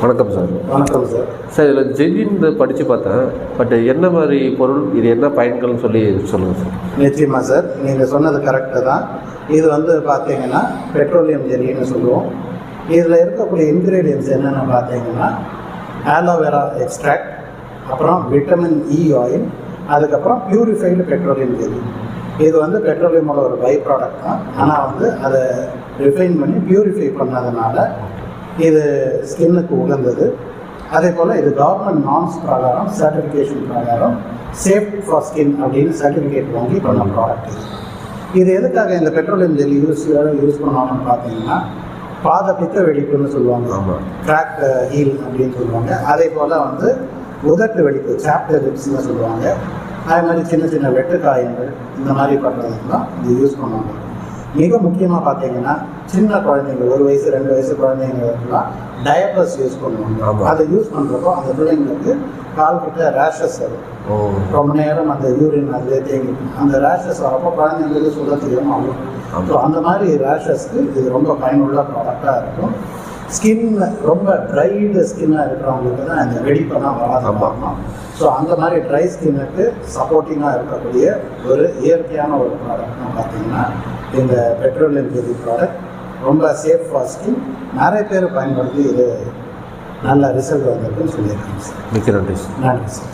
வணக்கம் சார். வணக்கம் sir. Sir இதில் ஜெல்லின்னு படித்து பார்த்தேன். பட் என்ன மாதிரி பொருள், இது என்ன பயன்கள்னு சொல்லுங்கள் சார். நிச்சயமாக சார், நீங்கள் சொன்னது கரெக்டு தான். இது பார்த்தீங்கன்னா பெட்ரோலியம் ஜெல்லின்னு சொல்லுவோம். இதில் இருக்கக்கூடிய இன்க்ரீடியன்ஸ் என்னென்னு பார்த்தீங்கன்னா ஆலோவேரா எக்ஸ்ட்ராக்ட், அப்புறம் விட்டமின் இ ஆயில், அதுக்கப்புறம் பியூரிஃபைடு பெட்ரோலியம் ஜெல்லி. இது பெட்ரோலியமோட ஒரு பை ப்ராடக்ட் தான். ஆனால் அதை ரிஃபைன் பண்ணி பியூரிஃபை பண்ணதுனால இது ஸ்கின்னுக்கு உகந்தது. அதே போல் இது கவர்மெண்ட் நார்ம்ஸ் பிரகாரம், சர்டிஃபிகேஷன் பிரகாரம் சேஃப் ஃபார் ஸ்கின் அப்படின்னு சர்டிஃபிகேட் வாங்கி பண்ண ப்ராடக்ட் இது. எதுக்காக இந்த பெட்ரோலியம் ஜெல்லி யூஸ் பண்ணுவாங்கன்னு பார்த்தீங்கன்னா, பாத பித்த வெடிப்புன்னு சொல்லுவாங்க, கிராக் ஹீல் அப்படின்னு சொல்லுவாங்க. அதே போல் உதட்டு வெடிப்பு, சாப்டர் லிப்ஸ்ன்னு சொல்லுவாங்க. அதே மாதிரி சின்ன சின்ன வெட்டுக்காயங்கள் இந்த மாதிரி பண்ணுறதுக்கு தான் இது யூஸ் பண்ணுவாங்க. மிக முக்கியமாக பார்த்தீங்கன்னா சின்ன குழந்தைங்க, 1 வயசு 2 வயசு குழந்தைங்களுக்குலாம் டயப்பர்ஸ் யூஸ் பண்ணுவாங்க. அதை யூஸ் பண்ணுறப்போ அந்த பிள்ளைங்களுக்கு கால் கிட்ட ரேஷஸ் வரும். ரொம்ப நேரம் அந்த யூரின் அதிலே தேங்கி அந்த ரேஷஸ் வரப்போ குழந்தைங்களுக்கு சொல்ல தெரியாமல் ஆகும். ஸோ அந்த மாதிரி ரேஷஸ்க்கு இது ரொம்ப பயனுள்ள ப்ராடக்டாக இருக்கும். ஸ்கின் ரொம்ப ட்ரைடு ஸ்கின்னாக இருக்கிறவங்களுக்கு தான் இந்த வெடிப்பெல்லாம் வராது. ஸோ அந்த மாதிரி ட்ரை ஸ்கின்னுக்கு சப்போர்ட்டிங்காக இருக்கக்கூடிய ஒரு இயற்கையான ஒரு ப்ராடக்ட்னு பார்த்தீங்கன்னா இந்த பெட்ரோலியம் ஜெல்லி ப்ராடக்ட் ரொம்ப சேஃப் ஃபார் ஸ்கின். நிறைய பேர் பயன்படுத்தி இது நல்ல ரிசல்ட் வந்திருக்குன்னு சொல்லியிருக்காங்க சார். மிக்க நன்றி சார். நன்றி சார்.